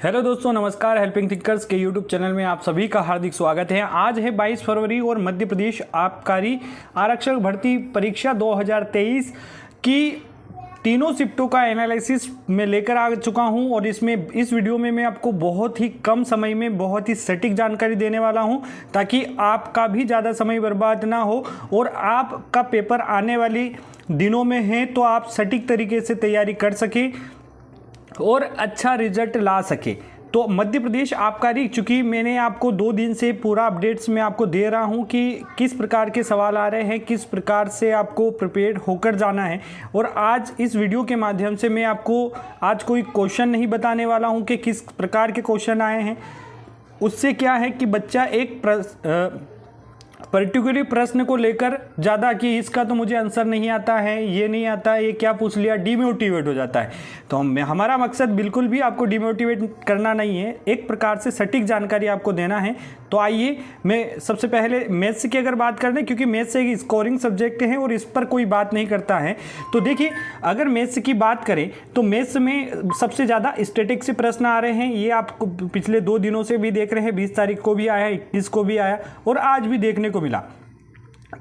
Hello दोस्तों, नमस्कार। Helping thinkers के यूट्यूब चैनल में आप सभी का हार्दिक स्वागत है। आज है 22 फरवरी और मध्य प्रदेश आबकारी आरक्षक भर्ती परीक्षा 2023 की तीनों शिफ्टों का एनालिसिस मैं लेकर आ चुका हूं और इस वीडियो में मैं आपको बहुत ही कम समय में बहुत ही सटीक जानकारी देने वाला हूं ताकि आपका भी ज़्यादा समय बर्बाद ना हो और आपका पेपर आने वाली दिनों में है तो आप सटीक तरीके से तैयारी कर सकें और अच्छा रिजल्ट ला सके। तो मध्य प्रदेश आबकारी, चूँकि मैंने आपको 2 दिन से पूरा अपडेट्स में आपको दे रहा हूं कि किस प्रकार के सवाल आ रहे हैं, किस प्रकार से आपको प्रिपेयर्ड होकर जाना है। और आज इस वीडियो के माध्यम से मैं आपको आज कोई क्वेश्चन नहीं बताने वाला हूं कि किस प्रकार के क्वेश्चन आए हैं। उससे क्या है कि बच्चा एक पर्टिकुलर प्रश्न को लेकर ज़्यादा कि इसका तो मुझे आंसर नहीं आता है, ये नहीं आता है, ये क्या पूछ लिया, डिमोटिवेट हो जाता है। तो हमारा मकसद बिल्कुल भी आपको डिमोटिवेट करना नहीं है, एक प्रकार से सटीक जानकारी आपको देना है। तो आइए, मैं सबसे पहले मैथ्स की अगर बात कर लें, क्योंकि मैथ्स एक स्कोरिंग सब्जेक्ट है और इस पर कोई बात नहीं करता है। तो देखिए, अगर मैथ्स की बात करें तो मैथ्स में सबसे ज़्यादा स्टैटिक से प्रश्न आ रहे हैं। ये आपको पिछले 2 दिनों से भी देख रहे हैं, 20 तारीख को भी आया, 21 को भी आया और आज भी देखने को मिला।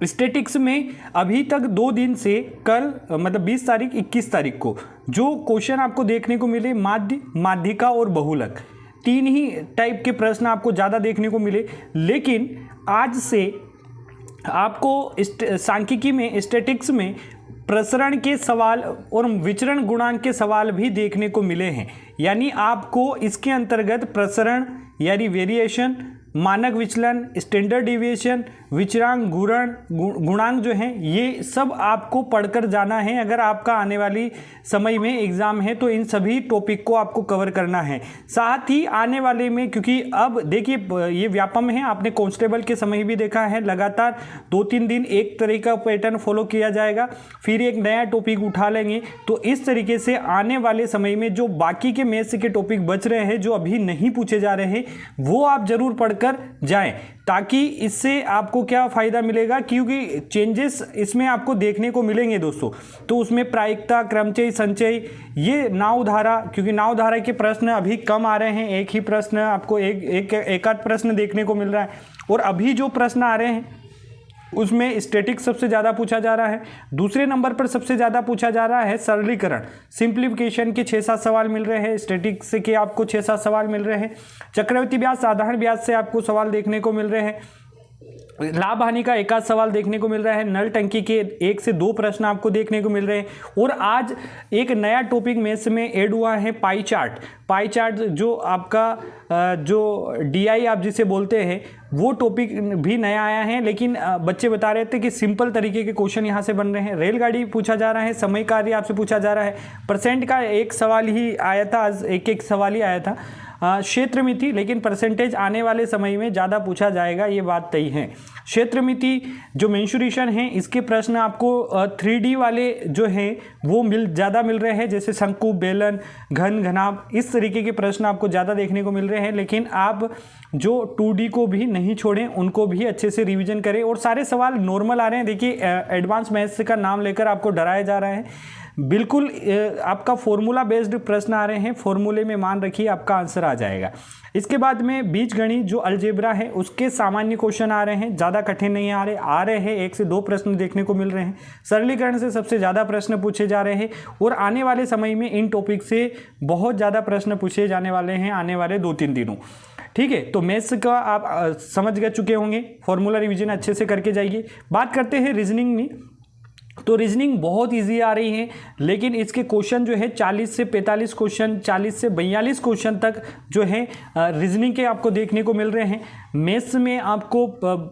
स्टैटिक्स में अभी तक 2 दिन से कल मतलब 20 तारीख 21 तारीख को जो क्वेश्चन आपको देखने को मिले, माध्य, माध्यिका और बहुलक, 3 ही टाइप के प्रश्न आपको ज़्यादा देखने को मिले। लेकिन आज से आपको सांख्यिकी में, स्टैटिक्स में प्रसरण के सवाल और विचरण गुणांक के सवाल भी देखने को मिले हैं। यानी आपको इसके अंतर्गत प्रसरण यानी वेरिएशन, मानक विचलन, स्टैंडर्ड डिविएशन, विचरांक, गुणांक जो हैं, ये सब आपको पढ़कर जाना है। अगर आपका आने वाली समय में एग्ज़ाम है तो इन सभी टॉपिक को आपको कवर करना है। साथ ही आने वाले में, क्योंकि अब देखिए ये व्यापम है, आपने कांस्टेबल के समय भी देखा है, लगातार 2-3 दिन एक तरह का पैटर्न फॉलो किया जाएगा, फिर एक नया टॉपिक उठा लेंगे। तो इस तरीके से आने वाले समय में जो बाकी के मैथ्स के टॉपिक बच रहे हैं, जो अभी नहीं पूछे जा रहे हैं, वो आप जरूर पढ़कर जाएं, ताकि इससे आपको क्या फ़ायदा मिलेगा, क्योंकि चेंजेस इसमें आपको देखने को मिलेंगे दोस्तों। तो उसमें प्रायिकता, क्रमचय, संचय, ये नावधारा, क्योंकि नावधारा के प्रश्न अभी कम आ रहे हैं, एक ही प्रश्न आपको एक आध प्रश्न देखने को मिल रहा है। और अभी जो प्रश्न आ रहे हैं उसमें स्टैटिक सबसे ज़्यादा पूछा जा रहा है। दूसरे नंबर पर सबसे ज़्यादा पूछा जा रहा है सरलीकरण, सिंप्लीफिकेशन के 6-7 सवाल मिल रहे हैं। स्टैटिक से के आपको 6-7 सवाल मिल रहे हैं। चक्रवृद्धि ब्याज, साधारण ब्याज से आपको सवाल देखने को मिल रहे हैं। लाभ हानि का 1 आध सवाल देखने को मिल रहा है। नल टंकी के 1 से 2 प्रश्न आपको देखने को मिल रहे हैं। और आज एक नया टॉपिक मैथ्स में ऐड हुआ है, पाई चार्ट। पाई चार्ट जो आपका जो डीआई आप जिसे बोलते हैं, वो टॉपिक भी नया आया है। लेकिन बच्चे बता रहे थे कि सिंपल तरीके के क्वेश्चन यहाँ से बन रहे हैं। रेलगाड़ी पूछा जा रहा है, समय कार्य आपसे पूछा जा रहा है। परसेंट का 1 सवाल ही आया था, आज एक सवाल ही आया था। क्षेत्र मिति, लेकिन परसेंटेज आने वाले समय में ज़्यादा पूछा जाएगा, ये बात तय है। क्षेत्र मिति जो मेंशुरेशन है, इसके प्रश्न आपको 3D वाले जो हैं वो ज़्यादा मिल रहे हैं, जैसे शंकु, बेलन, घन, घनाभ, इस तरीके के प्रश्न आपको ज़्यादा देखने को मिल रहे हैं। लेकिन आप जो 2D को भी नहीं छोड़ें, उनको भी अच्छे से रिवीजन करें। और सारे सवाल नॉर्मल आ रहे हैं। देखिए, एडवांस मैथ्स का नाम लेकर आपको डराया जा रहा है। बिल्कुल आपका फॉर्मूला बेस्ड प्रश्न आ रहे हैं, फॉर्मूले में मान रखिए आपका आंसर आ जाएगा। इसके बाद में बीजगणित जो अलजेब्रा है, उसके सामान्य क्वेश्चन आ रहे हैं, ज़्यादा कठिन नहीं आ रहे हैं। 1 से 2 प्रश्न देखने को मिल रहे हैं। सरलीकरण से सबसे ज़्यादा प्रश्न पूछे जा रहे हैं और आने वाले समय में इन टॉपिक से बहुत ज़्यादा प्रश्न पूछे जाने वाले हैं आने वाले 2-3 दिनों। ठीक है, तो मैथ्स का आप समझ गए चुके होंगे, फॉर्मूला रिवीजन अच्छे से करके जाइए। बात करते हैं रीजनिंग में। तो रीजनिंग बहुत इजी आ रही है, लेकिन इसके क्वेश्चन जो है 40 से 45 क्वेश्चन, 40 से 42 क्वेश्चन तक जो है रीजनिंग के आपको देखने को मिल रहे हैं। मैथ्स में आपको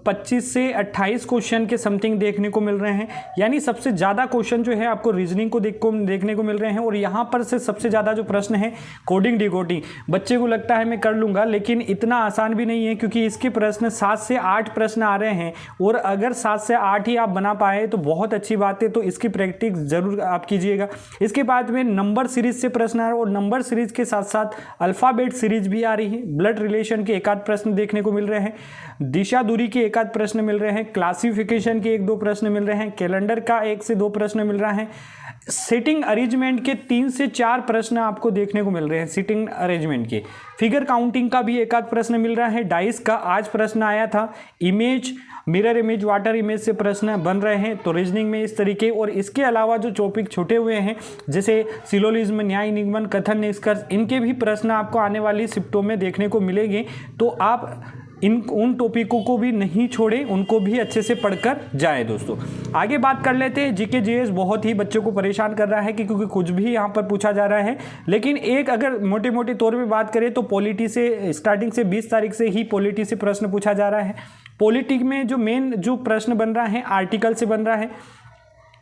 25 से 28 क्वेश्चन के समथिंग देखने को मिल रहे हैं। यानी सबसे ज़्यादा क्वेश्चन जो है आपको रीजनिंग को देखने को मिल रहे हैं। और यहाँ पर से सबसे ज़्यादा जो प्रश्न है कोडिंग डिकोडिंग, बच्चे को लगता है मैं कर लूँगा, लेकिन इतना आसान भी नहीं है, क्योंकि इसके प्रश्न 7 से 8 प्रश्न आ रहे हैं। और अगर 7 से 8 ही आप बना पाए तो बहुत अच्छी बात है। तो इसकी प्रैक्टिस जरूर आप कीजिएगा। इसके बाद में नंबर सीरीज से प्रश्न आ रहा है और नंबर सीरीज के साथ साथ अल्फ़ाबेट सीरीज भी आ रही है। ब्लड रिलेशन के 1 आध प्रश्न देखने को मिल रहे हैं। दिशा दूरी के 1 आध प्रश्न मिल रहे हैं। क्लासिफिकेशन के 1-2 प्रश्न मिल रहे हैं। कैलेंडर का 1 से 2 प्रश्न मिल रहा है। सिटिंग अरेंजमेंट के 3 से 4 प्रश्न आपको देखने को मिल रहे हैं। सिटिंग अरेंजमेंट के फिगर काउंटिंग का भी एक आध प्रश्न मिल रहा है। डाइस का आज प्रश्न आया था। Image, mirror image, water image से प्रश्न बन रहे हैं। तो रीजनिंग में इस तरीके, और इसके अलावा जो टॉपिक छूटे हुए हैं जैसे सिलोलिज्म, न्याय निगमन, कथन निष्कर्ष, इनके भी प्रश्न आपको आने वाली शिफ्टों में देखने को मिलेंगे। तो आप उन टॉपिकों को भी नहीं छोड़ें, उनको भी अच्छे से पढ़कर जाएं। दोस्तों आगे बात कर लेते हैं। जीके जीएस बहुत ही बच्चों को परेशान कर रहा है कि क्योंकि कुछ भी यहाँ पर पूछा जा रहा है। लेकिन एक अगर मोटे मोटे तौर पे बात करें तो पॉलिटी से स्टार्टिंग से 20 तारीख से ही पॉलिटी से प्रश्न पूछा जा रहा है। पॉलिटिक में जो मेन जो प्रश्न बन रहा है आर्टिकल से बन रहा है,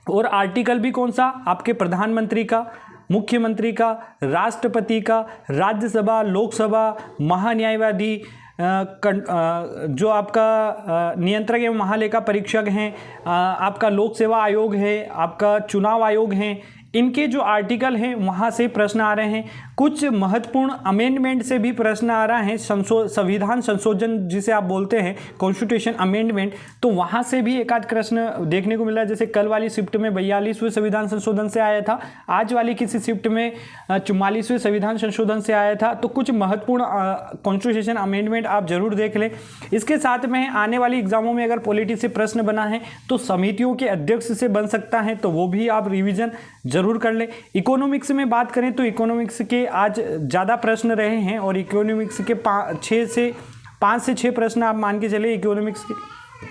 और आर्टिकल भी कौन सा, आपके प्रधानमंत्री का, मुख्यमंत्री का, राष्ट्रपति का, राज्यसभा, लोकसभा, महान्यायवादी, जो आपका नियंत्रक एवं महालेखा परीक्षक हैं, आपका लोक सेवा आयोग है, आपका चुनाव आयोग है, इनके जो आर्टिकल हैं वहाँ से प्रश्न आ रहे हैं। कुछ महत्वपूर्ण अमेंडमेंट से भी प्रश्न आ रहा है, संविधान संशोधन जिसे आप बोलते हैं, कॉन्स्टिट्यूशन अमेंडमेंट, तो वहाँ से भी एक आध प्रश्न देखने को मिला है। जैसे कल वाली शिफ्ट में 42वें संविधान संशोधन से आया था, आज वाली किसी शिफ्ट में 44वें संविधान संशोधन से आया था। तो कुछ महत्वपूर्ण कॉन्स्टिट्यूशन अमेंडमेंट आप जरूर देख लें। इसके साथ में आने वाली एग्जामों में अगर पॉलिटी से प्रश्न बना है तो समितियों के अध्यक्ष से बन सकता है, तो वो भी आप रिविजन जरूर कर लें। इकोनॉमिक्स में बात करें तो इकोनॉमिक्स के आज ज़्यादा प्रश्न रहे हैं, और इकोनॉमिक्स के 5 से 6 प्रश्न आप मान के चले, इकोनॉमिक्स के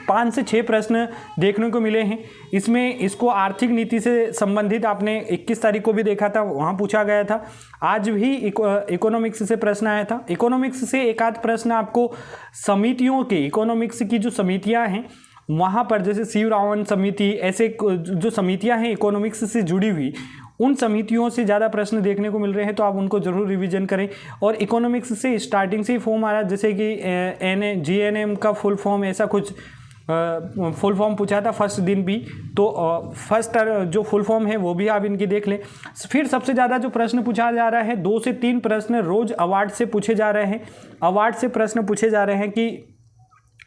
5 से 6 प्रश्न देखने को मिले हैं। इसमें इसको आर्थिक नीति से संबंधित आपने 21 तारीख को भी देखा था, वहाँ पूछा गया था। आज भी इकोनॉमिक्स से प्रश्न आया था। इकोनॉमिक्स से एक आध प्रश्न आपको समितियों के, इकोनॉमिक्स की जो समितियाँ हैं वहाँ पर, जैसे शिवरावण समिति, ऐसे जो समितियाँ हैं इकोनॉमिक्स से जुड़ी हुई, उन समितियों से ज़्यादा प्रश्न देखने को मिल रहे हैं, तो आप उनको जरूर रिवीजन करें। और इकोनॉमिक्स से स्टार्टिंग से ही फॉर्म आ रहा है, जैसे कि GNM का फुल फॉर्म, ऐसा कुछ फुल फॉर्म पूछा था फर्स्ट दिन भी, तो फर्स्ट जो फुल फॉर्म है वो भी आप इनकी देख लें। फिर सबसे ज़्यादा जो प्रश्न पूछा जा रहा है, 2 से 3 प्रश्न रोज़ अवार्ड से पूछे जा रहे हैं। अवार्ड से प्रश्न पूछे जा रहे हैं कि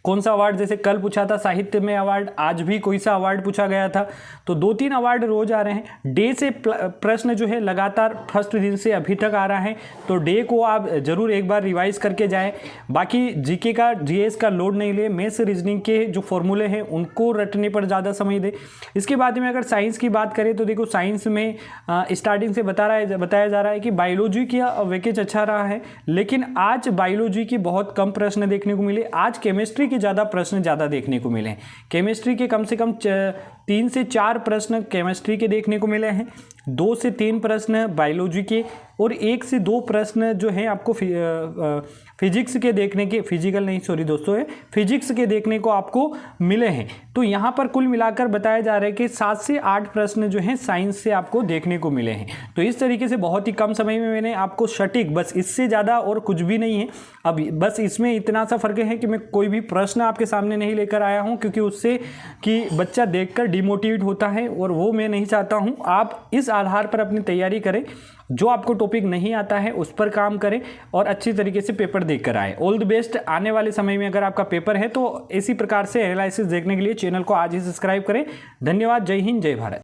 कौन सा अवार्ड, जैसे कल पूछा था साहित्य में अवार्ड, आज भी कोई सा अवार्ड पूछा गया था। तो 2-3 अवार्ड रोज आ रहे हैं। डे से प्रश्न जो है लगातार फर्स्ट दिन से अभी तक आ रहा है, तो डे को आप जरूर एक बार रिवाइज करके जाएं। बाकी जीके का, जीएस का लोड नहीं ले, मैथ्स रीजनिंग के जो फॉर्मूले हैं उनको रटने पर ज़्यादा समय दे। इसके बाद में अगर साइंस की बात करें तो देखो साइंस में स्टार्टिंग से बताया जा रहा है कि बायोलॉजी का वेकेज अच्छा रहा है, लेकिन आज बायोलॉजी के बहुत कम प्रश्न देखने को मिले। आज केमिस्ट्री के ज़्यादा प्रश्न देखने को मिले हैं। केमिस्ट्री के कम से कम 3 से 4 प्रश्न केमिस्ट्री के देखने को मिले हैं, 2 से 3 प्रश्न बायोलॉजी के, और 1 से 2 प्रश्न जो हैं आपको फिजिक्स के देखने के, फिजिक्स के देखने को आपको मिले हैं। तो यहाँ पर कुल मिलाकर बताया जा रहा है कि 7 से 8 प्रश्न जो हैं साइंस से आपको देखने को मिले हैं। तो इस तरीके से बहुत ही कम समय में मैंने आपको सटीक, बस इससे ज़्यादा और कुछ भी नहीं है। अब बस इसमें इतना सा फर्क है कि मैं कोई भी प्रश्न आपके सामने नहीं लेकर आया हूँ, क्योंकि उससे कि बच्चा देखकर डिमोटिवेट होता है, और वो मैं नहीं चाहता हूँ। आप इस आधार पर अपनी तैयारी करें, जो आपको टॉपिक नहीं आता है उस पर काम करें और अच्छी तरीके से पेपर देकर आए। All the best. आने वाले समय में अगर आपका पेपर है तो इसी प्रकार से एनालिसिस देखने के लिए चैनल को आज ही सब्सक्राइब करें। धन्यवाद। जय हिंद, जय भारत।